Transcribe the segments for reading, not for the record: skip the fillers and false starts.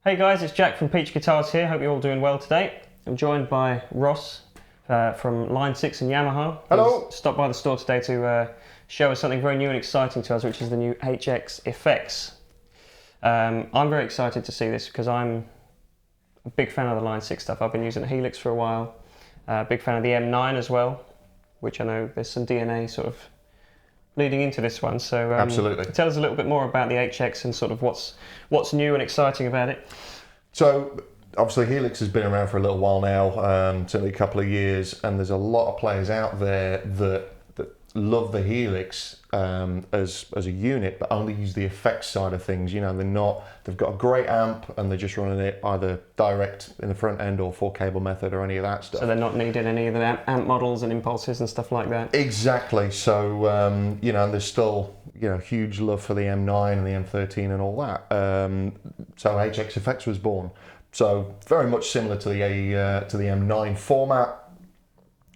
Hey guys, it's Jack from Peach Guitars here. Hope you're all doing well today. I'm joined by Ross from Line 6 and Yamaha. Hello! He's stopped by the store today to show us something very new and exciting to us, which is the new HX effects. I'm very excited to see this because I'm a big fan of the Line 6 stuff. I've been using the Helix for a while. Big fan of the M9 as well, which I know there's some DNA sort of leading into this one. So Absolutely. Tell us a little bit more about the HX and sort of what's new and exciting about it. So obviously Helix has been around for a little while now, certainly a couple of years, and there's a lot of players out there that love the Helix as a unit, but only use the effects side of things. You know, they've got a great amp and they're just running it either direct in the front end or 4-cable method or any of that stuff. So they're not needing any of the amp models and impulses and stuff like that. Exactly. So you know, there's still huge love for the M9 and the M13 and all that. So HX Effects was born. So very much similar to the M9 format.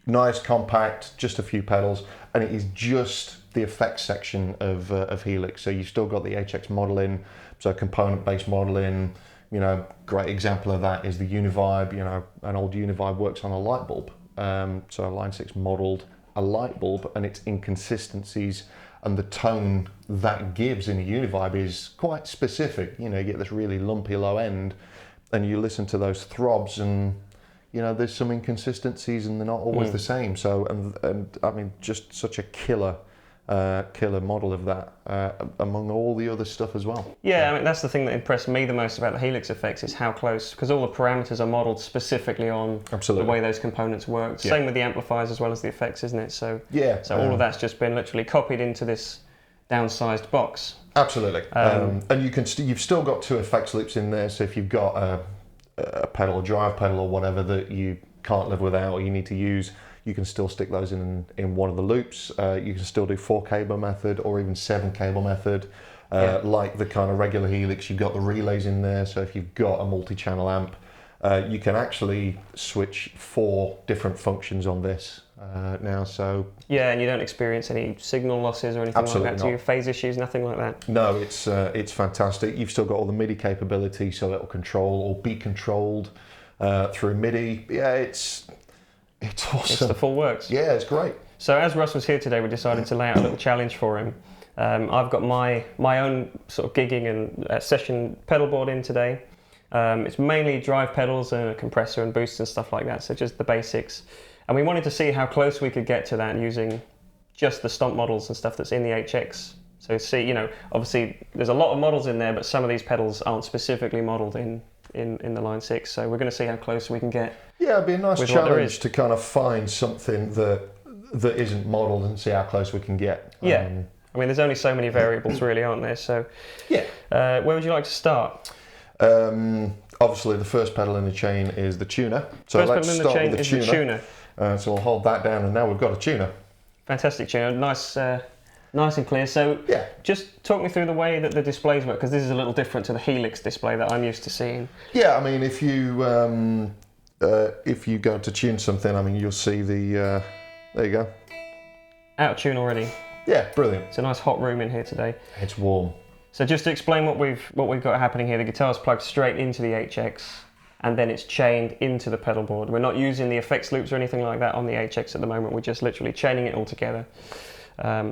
Nice, compact, just a few pedals, and it is just the effects section of Helix. So you've still got the HX modeling, so component-based modeling. You know, great example of that is the Univibe. You know, an old Univibe works on a light bulb. So Line 6 modeled a light bulb, and its inconsistencies and the tone that gives in a Univibe is quite specific. You know, you get this really lumpy low end, and you listen to those throbs and there's some inconsistencies and they're not always the same. So, and I mean, just such a killer model of that among all the other stuff as well. Yeah, I mean, that's the thing that impressed me the most about the Helix effects is how close, because all the parameters are modeled specifically on the way those components work. Same with the amplifiers as well as the effects, isn't it? So, all of that's just been literally copied into this downsized box. Absolutely. And you've still got two effects loops in there. So if you've got a pedal, a drive pedal or whatever that you can't live without or you need to use, you can still stick those in one of the loops. You can still do 4-cable method or even 7-cable method. Like the kind of regular Helix, you've got the relays in there. So if you've got a multi-channel amp, you can actually switch 4 different functions on this now. So yeah, and you don't experience any signal losses or anything like that. Do you have phase issues? Nothing like that. No, it's fantastic. You've still got all the MIDI capability, so it'll control or be controlled through MIDI. Yeah, it's awesome. It's the full works. Yeah, it's great. So as Russ was here today, we decided to lay out a little challenge for him. I've got my own sort of gigging and session pedal board in today. It's mainly drive pedals and a compressor and boosts and stuff like that, so just the basics. And we wanted to see how close we could get to that using just the stomp models and stuff that's in the HX. So see, obviously there's a lot of models in there, but some of these pedals aren't specifically modeled in the Line 6. So we're going to see how close we can get. Yeah, it'd be a nice challenge to kind of find something that isn't modeled and see how close we can get. Yeah. I mean, there's only so many variables really, aren't there? So yeah. Where would you like to start? Obviously, the first pedal in the chain is the tuner. So let's start with the tuner. So we'll hold that down, and now we've got a tuner. Fantastic tuner, nice and clear. So yeah, just talk me through the way that the displays work, because this is a little different to the Helix display that I'm used to seeing. Yeah, I mean, if you go to tune something, I mean, you'll see the there you go. Out of tune already. Yeah, brilliant. It's a nice hot room in here today. It's warm. So just to explain what we've got happening here, the guitar's plugged straight into the HX, and then it's chained into the pedal board. We're not using the effects loops or anything like that on the HX at the moment. We're just literally chaining it all together.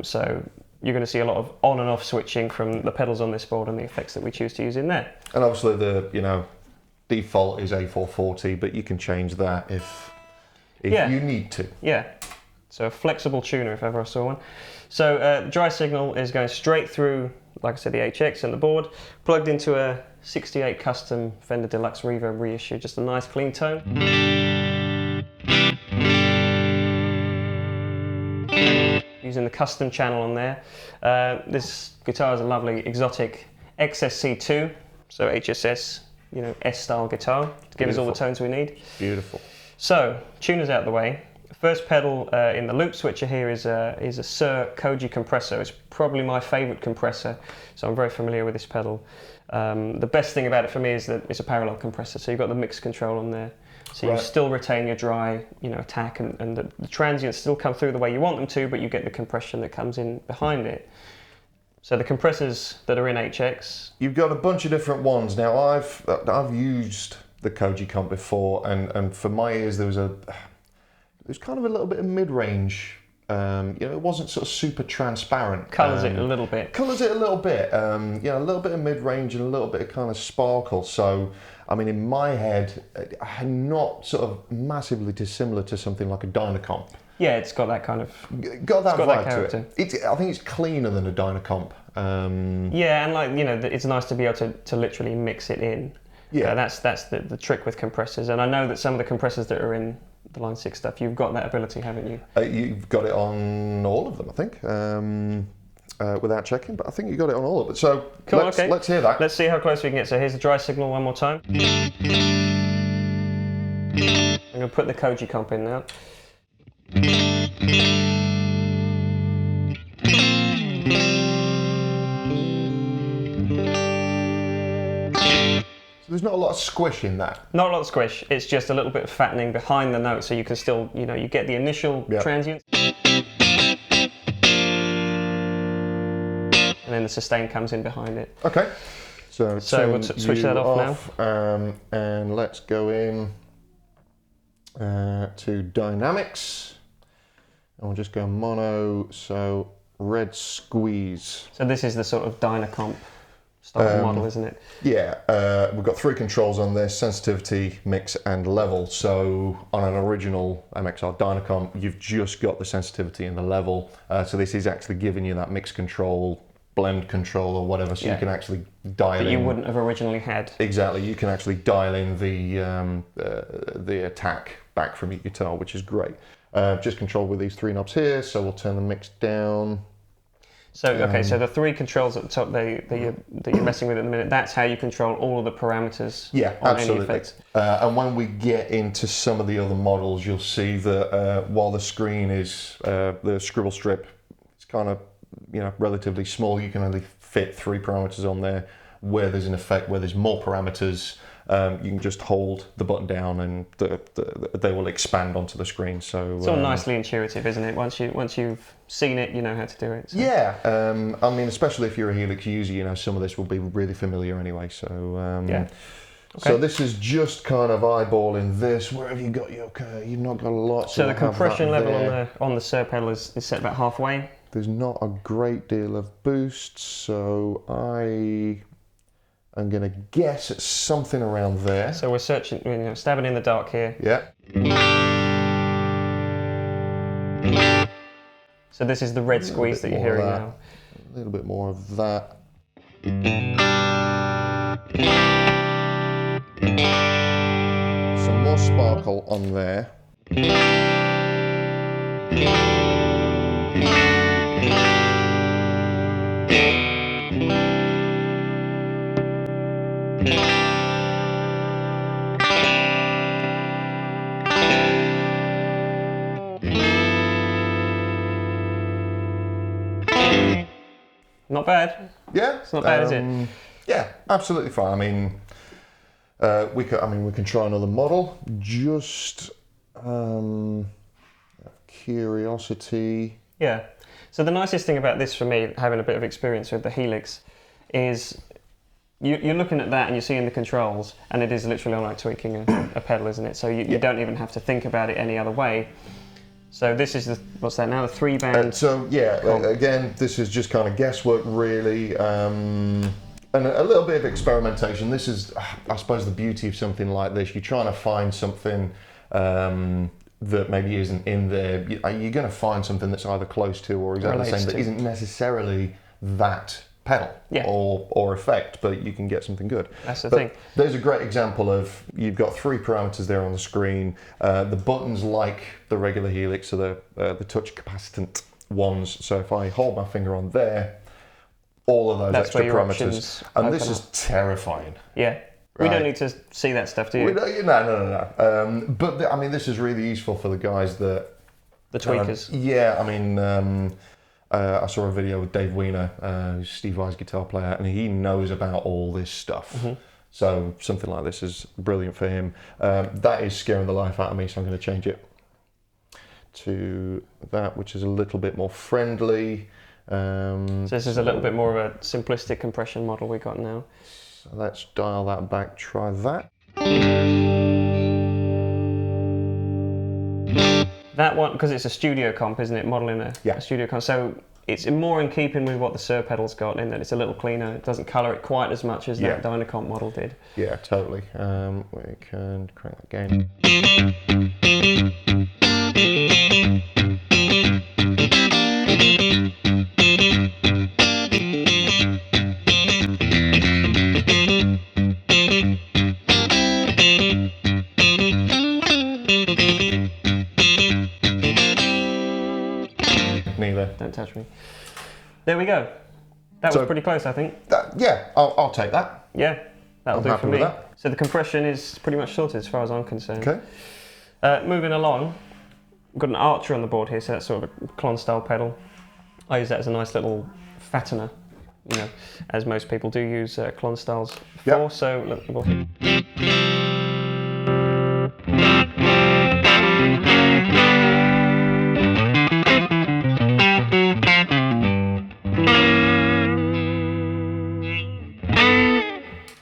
So you're going to see a lot of on and off switching from the pedals on this board and the effects that we choose to use in there. And obviously the default is A440, but you can change that if you need to. Yeah. So a flexible tuner if ever I saw one. So the dry signal is going straight through, like I said, the HX and the board, plugged into a 68 custom Fender Deluxe Reverb reissue, just a nice clean tone. Using the custom channel on there. This guitar is a lovely exotic XSC2, so HSS, S-style guitar to give us all the tones we need. Beautiful. So, tuner's out the way. First pedal in the loop switcher here is a Sir Koji compressor. It's probably my favourite compressor, so I'm very familiar with this pedal. The best thing about it for me is that it's a parallel compressor, so you've got the mix control on there. So you still retain your dry, attack, and the transients still come through the way you want them to, but you get the compression that comes in behind it. So the compressors that are in HX. You've got a bunch of different ones. Now I've used the Koji comp before, and for my ears there was kind of a little bit of mid-range. It wasn't sort of super transparent. Colours it a little bit. Colours it a little bit. A little bit of mid-range and a little bit of kind of sparkle. So, I mean, in my head, not sort of massively dissimilar to something like a Dynacomp. Yeah, it's got that kind of... Got that vibe character. to it. I think it's cleaner than a Dynacomp. Yeah, and it's nice to be able to literally mix it in. Yeah. That's the trick with compressors. And I know that some of the compressors that are in the Line 6 stuff, you've got that ability, haven't you? You've got it on all of them, I think, without checking, but I think you got it on all of it. So cool, let's hear that. Let's see how close we can get. So here's the dry signal one more time. I'm going to put the Koji comp in now. There's not a lot of squish in that. Not a lot of squish, it's just a little bit of fattening behind the note, so you can still, you get the initial transients. And then the sustain comes in behind it. Okay. So we'll switch that off now. And let's go in to dynamics. And we'll just go mono, so red squeeze. So this is the sort of Dynacomp style model, isn't it? Yeah, we've got 3 controls on this: sensitivity, mix, and level. So on an original MXR Dynacomp, you've just got the sensitivity and the level. So this is actually giving you that mix control, blend control, or whatever, so you can actually dial in. That you wouldn't have originally had. Exactly, you can actually dial in the attack back from your guitar, which is great. Just controlled with these 3 knobs here, so we'll turn the mix down. So okay, so the 3 controls at the top that you're messing with at the minute, that's how you control all of the parameters. Yeah, on absolutely. Any effects. And when we get into some of the other models, you'll see that while the screen is the scribble strip, it's kind of relatively small. You can only fit 3 parameters on there. Where there's an effect, where there's more parameters, you can just hold the button down and they will expand onto the screen. So it's all nicely intuitive, isn't it? Once you've seen it, you know how to do it. So. Yeah, I mean, especially if you're a Helix user, some of this will be really familiar anyway. So yeah. Okay. So this is just kind of eyeballing this. Where have you got your? You've not got a lot. So the compression level on the Sir pedal is set about halfway. There's not a great deal of boost, so I'm going to guess it's something around there. So we're searching, stabbing in the dark here. Yeah. So this is the red squeeze that you're hearing now. A little bit more of that. Some more sparkle on there. Not bad. Yeah, it's not bad, is it? Yeah, absolutely fine. I mean, we can try another model. Just curiosity. Yeah. So the nicest thing about this for me, having a bit of experience with the Helix, is you're looking at that and you're seeing the controls, and it is literally like tweaking a pedal, isn't it? So you don't even have to think about it any other way. So this is what's that now? The 3-band. So yeah, again, this is just kind of guesswork, really, and a little bit of experimentation. This is, I suppose, the beauty of something like this. You're trying to find something that maybe isn't in there. You're going to find something that's either close to or exactly the same that isn't necessarily that pedal or effect, but you can get something good. That's the thing. There's a great example of, you've got 3 parameters there on the screen. The buttons, like the regular Helix, are the touch capacitant ones. So if I hold my finger on there, all of those extra parameters, and this is terrifying. Yeah. We don't need to see that stuff, do you? No. But I mean, this is really useful for the guys that... The tweakers. Yeah, I mean, I saw a video with Dave Weiner, who's Steve Vai's guitar player, and he knows about all this stuff. Mm-hmm. So something like this is brilliant for him. That is scaring the life out of me, so I'm going to change it to that, which is a little bit more friendly. So this is a little bit more of a simplistic compression model we got now. So let's dial that back, try that. That one, because it's a studio comp, isn't it? Modeling Yeah. a studio comp. So it's more in keeping with what the Sir pedal's got in that it's a little cleaner. It doesn't colour it quite as much as that Dynacomp model did. Yeah, totally. We can crank that gain. Neither. Don't touch me. There we go. That was pretty close, I think. Yeah, I'll take that. Yeah, that'll do happy for with me. that. So the compression is pretty much sorted as far as I'm concerned. Okay. Moving along, we've got an Archer on the board here, so that's sort of a clon style pedal. I use that as a nice little fattener, you know, as most people do use clon styles for. Yep. So look,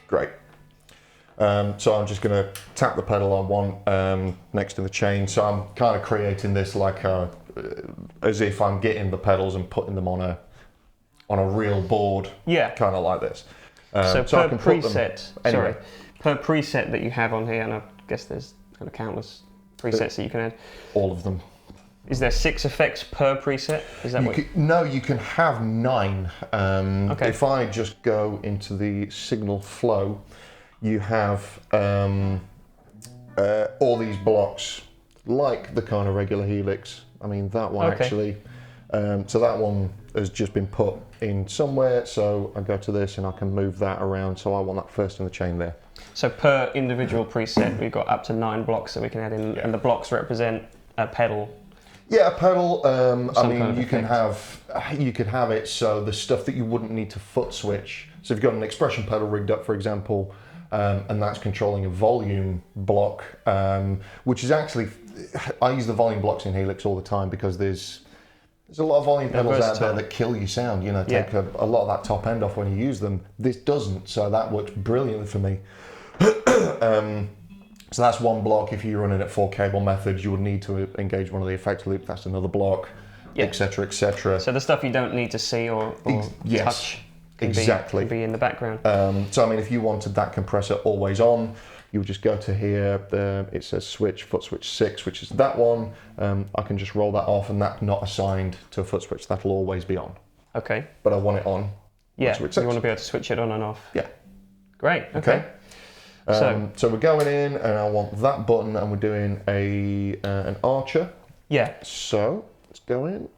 Great. So I'm just going to tap the pedal on one next to the chain. So I'm kind of creating this like as if I'm getting the pedals and putting them on a real board. Yeah. Kind of like this. So I per can put them preset, anyway. per preset that you have on here, and I guess there's kind of countless presets that you can add. All of them. Is there 6 effects per preset? Is that what? No, you can have 9. Okay. If I just go into the signal flow, you have all these blocks, like the kind of regular Helix. I mean, that one actually. So that one has just been put in somewhere. So I go to this and I can move that around. So I want that first in the chain there. So per individual preset, we've got up to 9 blocks that we can add in, and the blocks represent a pedal. Yeah, a pedal. I mean, kind of you could have it so the stuff that you wouldn't need to foot switch. So if you've got an expression pedal rigged up, for example, and that's controlling a volume block, which is actually, I use the volume blocks in Helix all the time because there's a lot of volume pedals out there that kill your sound. You know, take a lot of that top end off when you use them. This doesn't, so that works brilliantly for me. So that's one block. If you're running at 4 cable methods, you would need to engage one of the effects loops. That's another block, etc., etc. So the stuff you don't need to see or touch can be in the background. So I mean, if you wanted that compressor always on, you would just go to here. It says switch, foot switch 6, which is that one. I can just roll that off, and that's not assigned to a foot switch. That'll always be on. Okay. But I want it on. Yeah, you want to be able to switch it on and off. Yeah. Great. Okay. So we're going in, and I want that button, and we're doing an Archer. Yeah. So let's go in.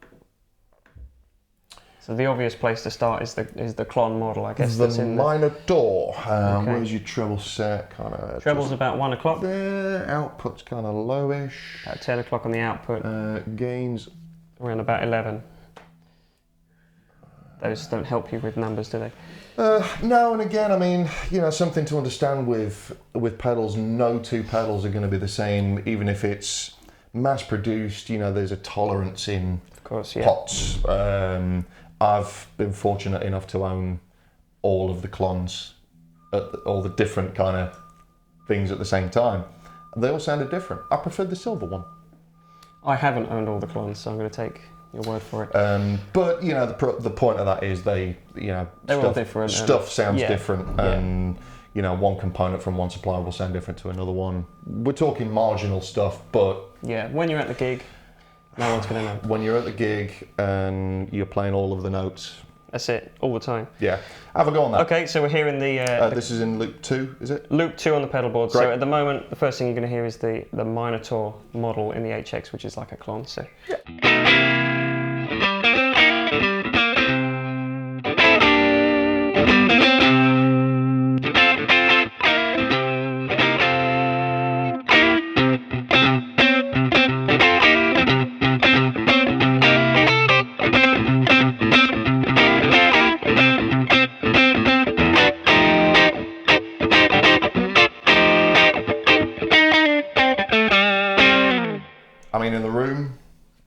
So the obvious place to start is the clon model, I guess. The minor door. Where's your treble set? Kind of. Treble's about 1 o'clock. There. Output's kind of lowish. About 10 o'clock on the output. Gains. Around about 11. Those don't help you with numbers, do they? No, and again, I mean, you know, something to understand with pedals. No 2 pedals are going to be the same, even if it's mass-produced. You know, there's a tolerance in pots. I've been fortunate enough to own all of the clones, all the different kind of things at the same time. They all sounded different. I preferred the silver one. I haven't owned all the clones, so I'm going to take your word for it. But you know, the point of that is they're all different. Stuff sounds different, and you know, one component from one supplier will sound different to another one. We're talking marginal stuff, but yeah, when you're at the gig, no one's going to know. When you're at the gig and you're playing all of the notes, that's it, all the time. Yeah, have a go on that. Okay, so we're here in the. This is in loop 2, is it? Loop 2 on the pedal board. Great. So at the moment, the first thing you're going to hear is the Minotaur model in the HX, which is like a clone. So. Yeah.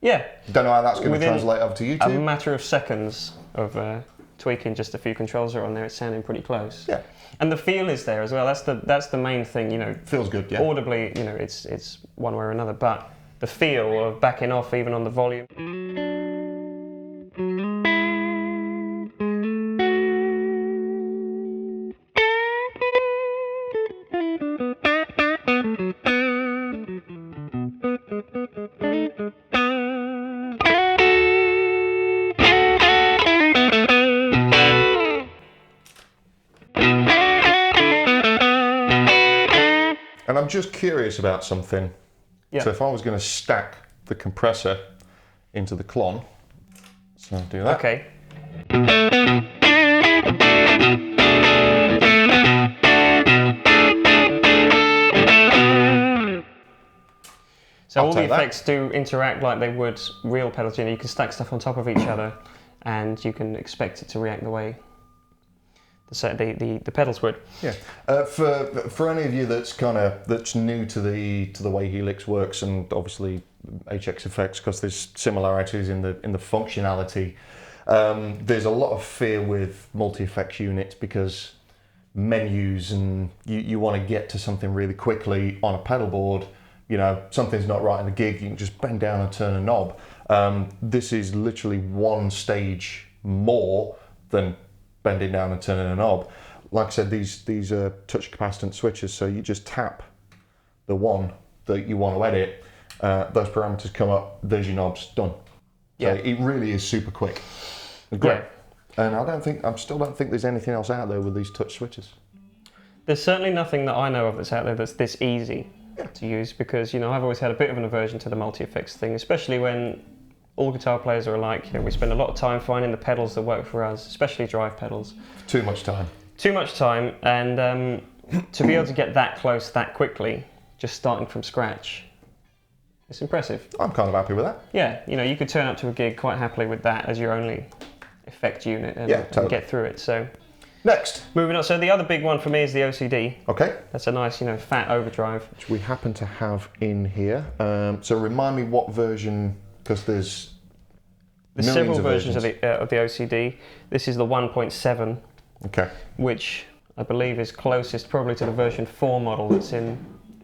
Yeah. Don't know how that's going to Within translate over to A YouTube. matter of seconds of tweaking just a few controls are on there, it's sounding pretty close. Yeah. And the feel is there as well. That's the main thing, you know. Feels good, yeah. Audibly, you know, it's one way or another, but the feel of backing off even on the volume. And I'm just curious about something. Yeah. So if I was going to stack the compressor into the clon, so I'll do that. Okay. So all the effects do interact like they would real pedals. You know, you can stack stuff on top of each other, and you can expect it to react the way the pedals would. Yeah. For any of you that's new to the way Helix works, and obviously HX effects, because there's similarities in the functionality. There's a lot of fear with multi-effects units because menus, and you want to get to something really quickly on a pedal board. You know, something's not right in the gig, you can just bend down and turn a knob. This is literally one stage more than bending down and turning a knob. Like I said, these are touch capacitance switches, so you just tap the one that you want to edit, those parameters come up, there's your knobs, done. Yeah. So it really is super quick. Great. Yeah. And I still don't think there's anything else out there with these touch switches. There's certainly nothing that I know of that's out there that's this easy to use, because, you know, I've always had a bit of an aversion to the multi-effects thing, especially when all guitar players are alike. You know, we spend a lot of time finding the pedals that work for us, especially drive pedals. Too much time. Too much time, and to be able to get that close that quickly, just starting from scratch, it's impressive. I'm kind of happy with that. Yeah, you know, you could turn up to a gig quite happily with that as your only effect unit and, totally. and get through it. So next, moving on. So the other big one for me is the OCD. Okay. That's a nice, you know, fat overdrive. Which we happen to have in here. So remind me what version, because there's several versions of the OCD. This is the 1.7. Okay. Which I believe is closest probably to the version 4 model that's in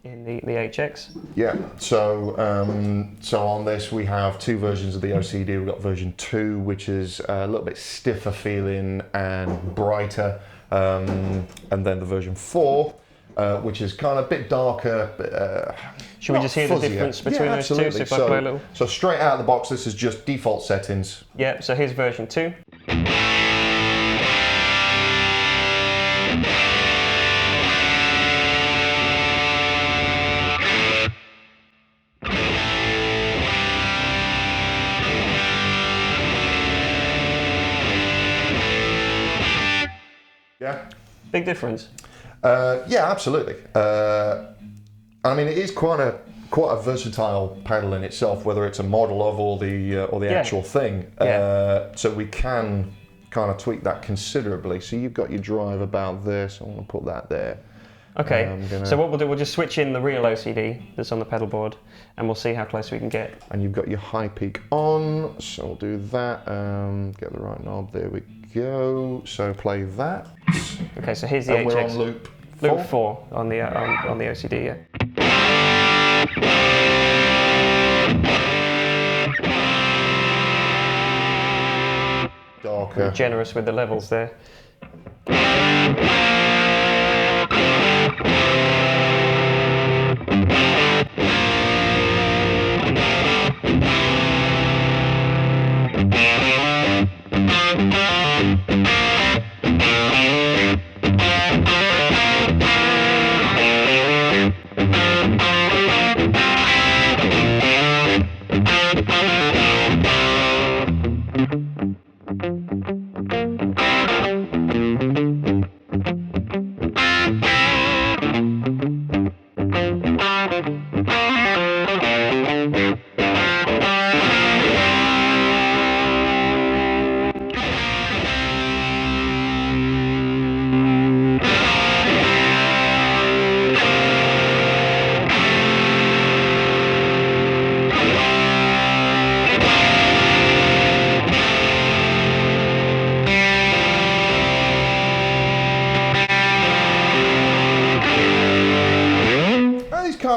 the HX. Yeah, so on this we have two versions of the OCD. We've got version 2, which is a little bit stiffer feeling and brighter, and then the version 4, which is kind of a bit darker. Should we just hear the difference between those two? So if I play a little. So straight out of the box, this is just default settings. Yeah, so here's version 2. Yeah. Big difference. Yeah, absolutely. I mean, it is quite a versatile pedal in itself, whether it's a model of or the actual thing. So we can kind of tweak that considerably. So you've got your drive about this. I want to put that there. Okay. So what we'll do, we'll just switch in the real OCD that's on the pedal board, and we'll see how close we can get. And you've got your high peak on. So we'll do that. Get the right knob. There we go. So play that. Okay. So here's the and HX. We're on loop. Loop 4 on the OCD, yeah. Darker. We're generous with the levels there.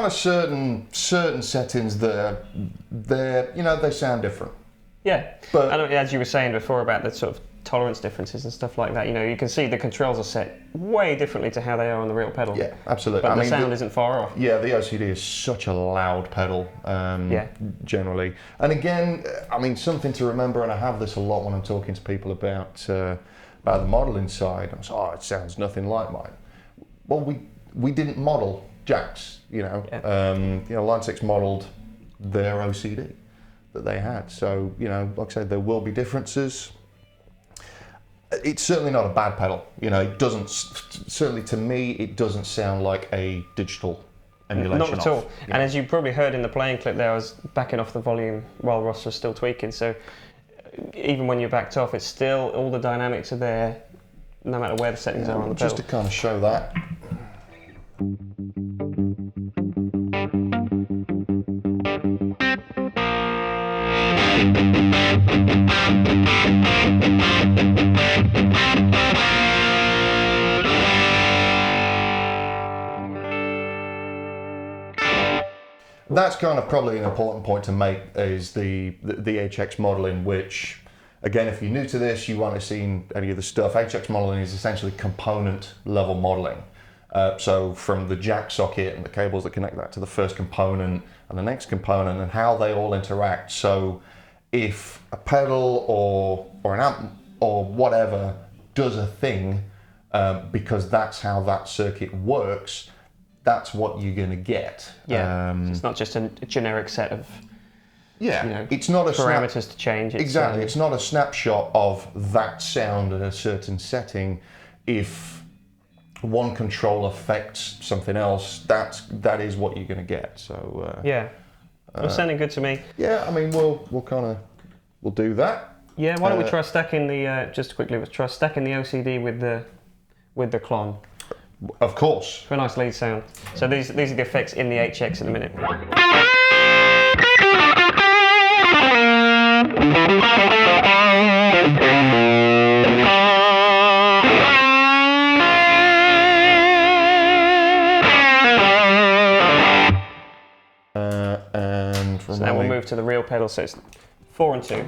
kind of certain settings that they sound different. Yeah, But and as you were saying before about the sort of tolerance differences and stuff like that, you can see the controls are set way differently to how they are on the real pedal. yeah, absolutely. But the sound isn't far off. Yeah, the OCD is such a loud pedal, generally. And again, I mean, something to remember, and I have this a lot when I'm talking to people about the modelling side. I say, it sounds nothing like mine. Well, we didn't model jacks, Line 6 modelled their OCD that they had. So, like I said, there will be differences. It's certainly not a bad pedal. It doesn't, certainly to me, it doesn't sound like a digital emulation. Not at all. And as you probably heard in the playing clip there, I was backing off the volume while Ross was still tweaking. So even when you're backed off, it's still, all the dynamics are there, no matter where the settings are on the pedal. Just to kind of show that. That's kind of probably an important point to make, is the HX modelling, which, again, if you're new to this, you won't have seen any of the stuff. HX modelling is essentially component level modelling. So from the jack socket and the cables that connect that to the first component and the next component, and how they all interact. So if a pedal or an amp or whatever does a thing, because that's how that circuit works, that's what you're going to get. Yeah, so it's not just a generic set of it's not a parameters to change. Exactly, it's not a snapshot of that sound at a certain setting. If one control affects something else, that is what you're going to get. So it's sounding good to me. Yeah, I mean, we'll do that. Yeah, why don't we try stacking the just quickly? Let's try stacking the OCD with the clon. Of course. For a nice lead sound. So these are the effects in the HX in a minute. So now we'll move to the real pedal. So it's 4 and 2. Yeah.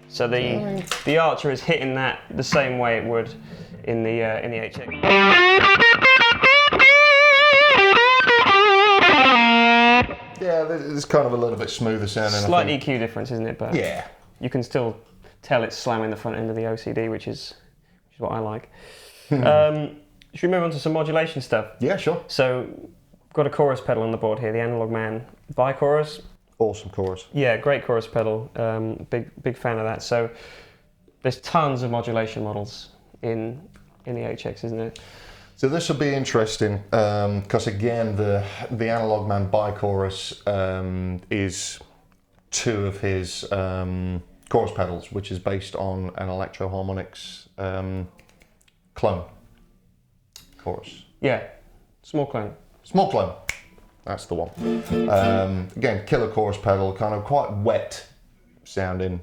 So the Archer is hitting that the same way it would in the HX. Yeah, it's kind of a little bit smoother sounding. Slight EQ difference, isn't it? But yeah, you can still tell it's slamming the front end of the OCD, which is what I like. Should we move on to some modulation stuff? Yeah, sure. So I've got a chorus pedal on the board here, the Analog Man bi-chorus. Awesome chorus. Yeah, great chorus pedal. Big fan of that. So there's tons of modulation models in the HX, isn't it? So this will be interesting because again, the Analog Man bi-chorus is 2 of his chorus pedals, which is based on an Electro Harmonix clone chorus. Yeah, small clone. Small clone. That's the one. Again, killer chorus pedal, kind of quite wet sounding,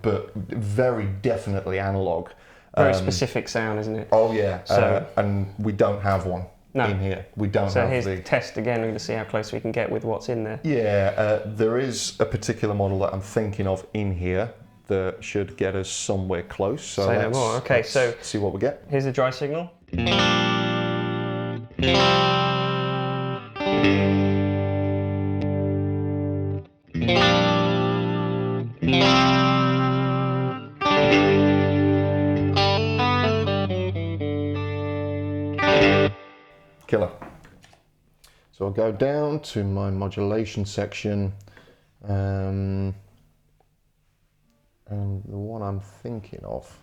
but very definitely analog. Very specific sound, isn't it? Oh yeah, so, and we don't have one in here. We don't have here's the test again. We're going to see how close we can get with what's in there. Yeah, there is a particular model that I'm thinking of in here that should get us somewhere close. So say no more. Okay, so see what we get. Here's the dry signal. Killer. So I'll go down to my modulation section, and the one I'm thinking of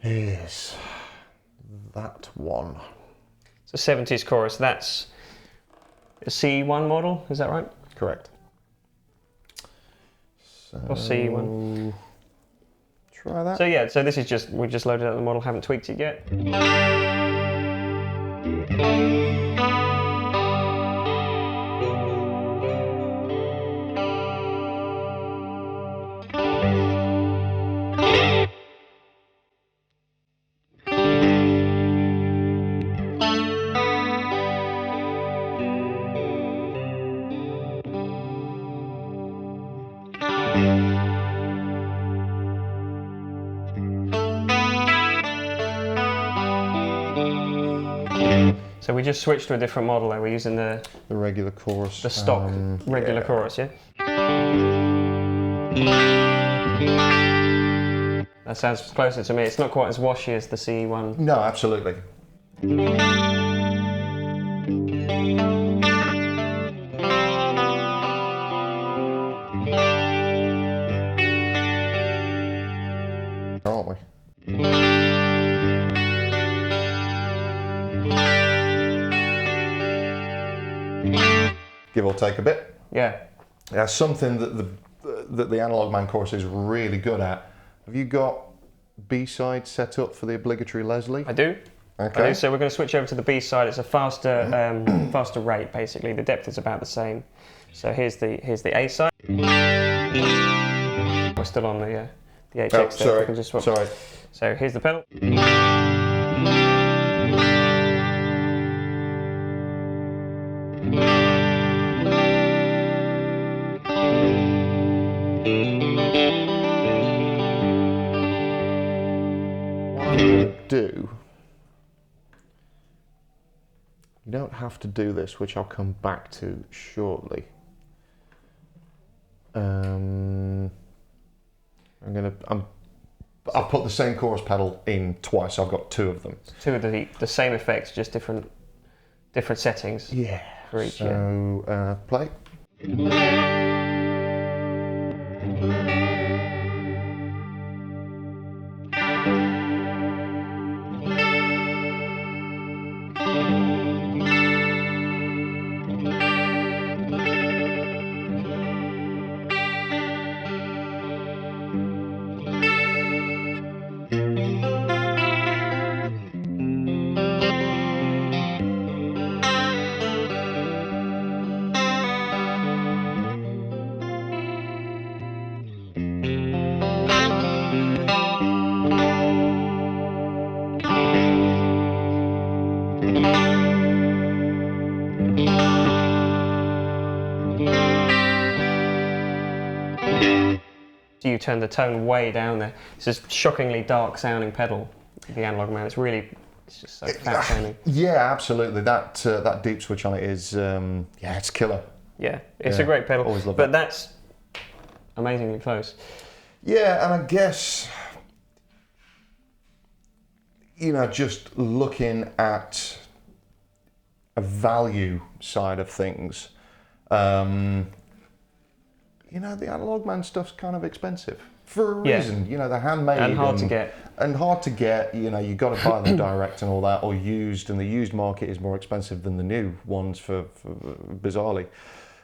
is that one. It's a 70s chorus. That's a C1 model, is that right? Correct. So, or C1. Try that. So yeah, so this is just, we've just loaded up the model, haven't tweaked it yet. So we just switched to a different model there. We're using the regular chorus. The stock regular yeah. chorus, yeah? That sounds closer to me. It's not quite as washy as the CE one. No, absolutely. Aren't we? Give or take a bit. Yeah. That's something that the Analog Man chorus is really good at. Have you got B-side set up for the obligatory Leslie? I do. Okay. I do. So we're going to switch over to the B side. It's a faster faster rate, basically. The depth is about the same. So here's the A side. We're still on the HX. Oh, sorry. We can just swap. Sorry. So here's the pedal. Do you don't have to do this, which I'll come back to shortly. I'll put the same chorus pedal in twice. I've got two of them. Two of the same effects, just different settings. Yeah. For each. So play. You turn the tone way down there. It's a shockingly dark sounding pedal, the Analog Man. It's just so fat sounding. Yeah, absolutely. That deep switch on it is, it's killer. Yeah, it's a great pedal. Always love but it. That's amazingly close. Yeah, and I guess, just looking at a value side of things, the Analog Man stuff's kind of expensive for a reason. They're handmade and hard to get. And hard to get. You got to buy them direct and all that, or used. And the used market is more expensive than the new ones for bizarrely.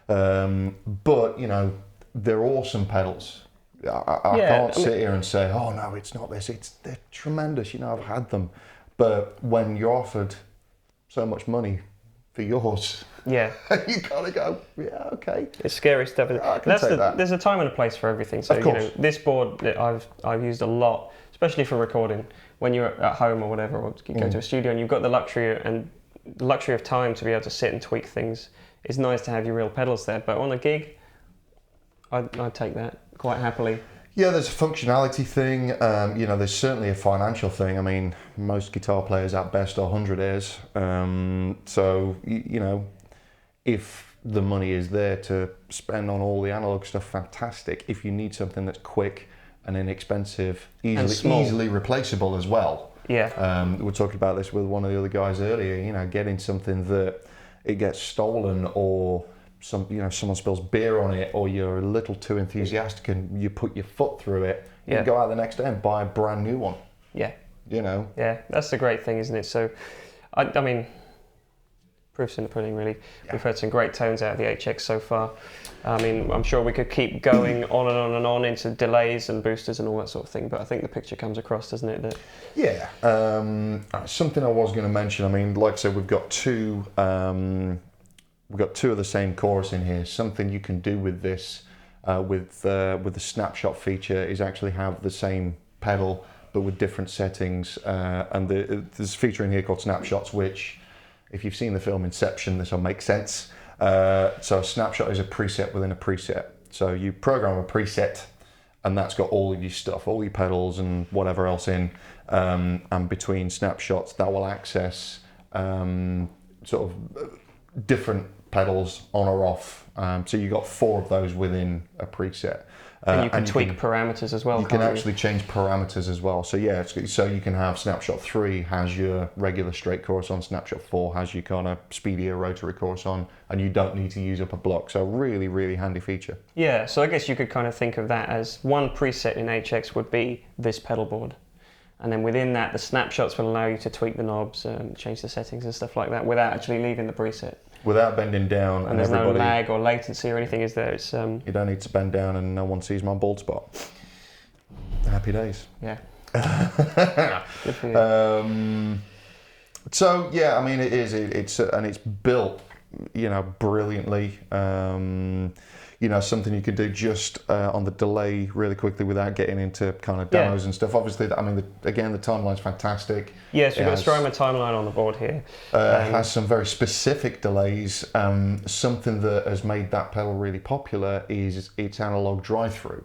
But they're awesome pedals. I can't sit here and say, oh no, it's not this. They're tremendous. I've had them, but when you're offered so much money for yours. Yeah. You gotta go, yeah, okay. It's scary stuff. I can take that. There's a time and a place for everything. So, of course. This board that I've used a lot, especially for recording, when you're at home or whatever, or you go to a studio and you've got the luxury of time to be able to sit and tweak things. It's nice to have your real pedals there, but on a gig, I'd take that quite happily. Yeah, there's a functionality thing. There's certainly a financial thing. I mean, most guitar players at best are 100 ears. So, if the money is there to spend on all the analog stuff, fantastic. If you need something that's quick and inexpensive, easily replaceable as well. Yeah. We were talking about this with one of the other guys earlier. Getting something that it gets stolen, or someone spills beer on it, or you're a little too enthusiastic and you put your foot through it. You can go out the next day and buy a brand new one. Yeah. Yeah, that's the great thing, isn't it? So, I mean, proof's in the pudding, really. Yeah. We've heard some great tones out of the HX so far. I mean, I'm sure we could keep going on and on and on into delays and boosters and all that sort of thing, but I think the picture comes across, doesn't it? Yeah. Something I was going to mention, I mean, like I said, we've got two of the same chorus in here. Something you can do with this, with the snapshot feature, is actually have the same pedal, but with different settings. And there's a feature in here called snapshots, which, if you've seen the film Inception, this will make sense. So a snapshot is a preset within a preset. So you program a preset, and that's got all of your stuff, all your pedals and whatever else in. And between snapshots, that will access sort of different pedals on or off. So you've got 4 of those within a preset. And you can tweak parameters as well. You can actually change parameters as well. So yeah, so you can have snapshot 3 has your regular straight chorus on, snapshot 4 has your kind of speedier rotary chorus on, and you don't need to use up a block. So really, really handy feature. Yeah, so I guess you could kind of think of that as one preset in HX would be this pedal board. And then within that, the snapshots will allow you to tweak the knobs and change the settings and stuff like that without actually leaving the preset. Without bending down, and there's no lag or latency or anything, is there? It's you don't need to bend down and no one sees my bald spot. Happy days. Yeah. Good for you. So yeah, I mean, it's built, brilliantly. Something you could do just on the delay really quickly without getting into kind of demos and stuff. Obviously, I mean, the timeline's fantastic. Yes, we've got a Stroma timeline on the board here. Has some very specific delays. Something that has made that pedal really popular is its analog drive-through.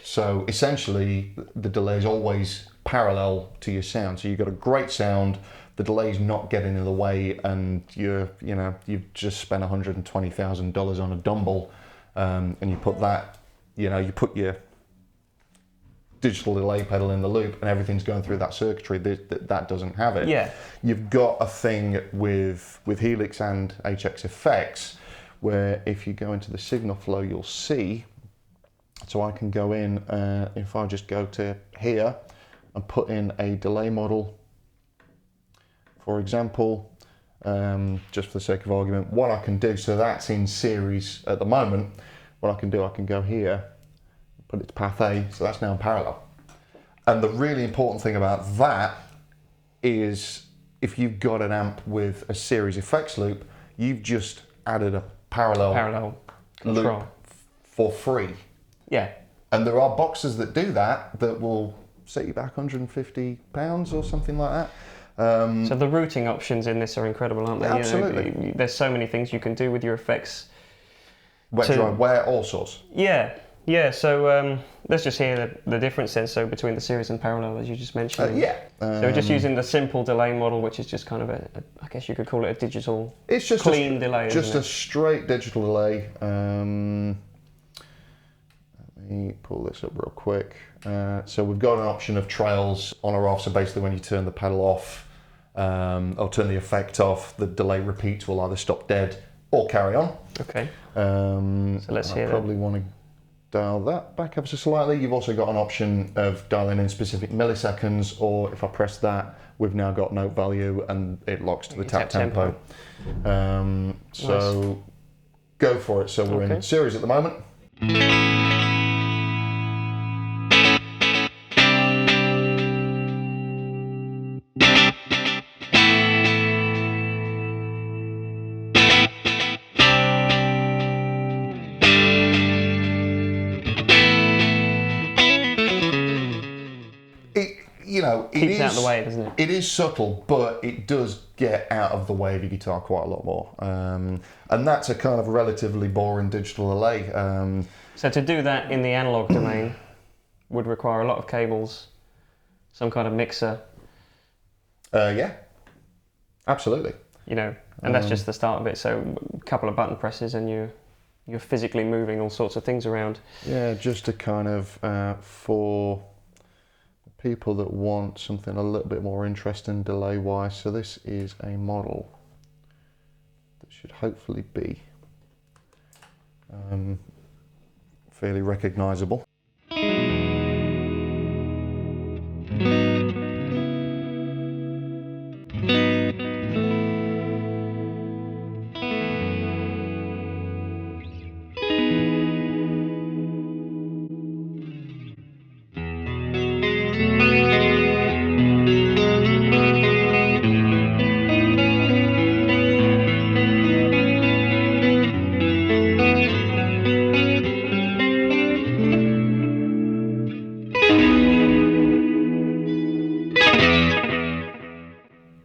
So essentially, the delay is always parallel to your sound. So you've got a great sound. The delay's not getting in the way, and you've just spent $120,000 on a Dumble, and you put that, you put your digital delay pedal in the loop, and everything's going through that circuitry. That doesn't have it. Yeah. You've got a thing with Helix and HX effects, where if you go into the signal flow, you'll see. So I can go in, if I just go to here and put in a delay model. For example, just for the sake of argument, what I can do, so that's in series at the moment, what I can do, I can go here, put it to path A, so that's now in parallel. And the really important thing about that is if you've got an amp with a series effects loop, you've just added a parallel control loop for free. Yeah. And there are boxes that do that will set you back £150 or something like that. So the routing options in this are incredible, aren't they? Absolutely. There's so many things you can do with your effects. Wet, dry, where, all sorts. Yeah. So let's just hear the difference then. So between the series and parallel, as you just mentioned. So we're just using the simple delay model, which is just kind of I guess you could call it a digital, it's just clean delay. Just a straight digital delay. Let me pull this up real quick. So we've got an option of trails on or off. So basically, when you turn the pedal off, or turn the effect off, the delay repeats will either stop dead or carry on. Okay. So let's hear that. Probably want to dial that back up so slightly. You've also got an option of dialing in specific milliseconds, or if I press that, we've now got note value and it locks to the tap tempo. So nice. Go for it. So we're in series at the moment. Keeps out of the way, doesn't it? It is subtle, but it does get out of the way of your guitar quite a lot more. And that's a kind of relatively boring digital delay. So to do that in the analog domain would require a lot of cables, some kind of mixer. Yeah, absolutely. And that's just the start of it. So a couple of button presses and you're physically moving all sorts of things around. Yeah, just to kind of for people that want something a little bit more interesting delay wise. So this is a model that should hopefully be fairly recognizable.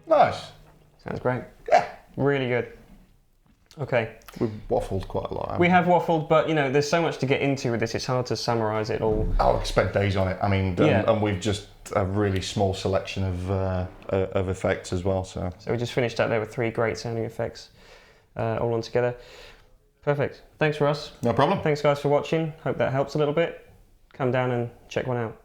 Nice. Sounds great. Yeah. Really good. Okay. We've waffled quite a lot. We have waffled, but there's so much to get into with this. It's hard to summarise it all. I'll spend days on it. I mean, and we've just a really small selection of effects as well. So we just finished up there with 3 great sounding effects all on together. Perfect. Thanks, Russ. no problem. Thanks, guys, for watching. Hope that helps a little bit. Come down and check one out.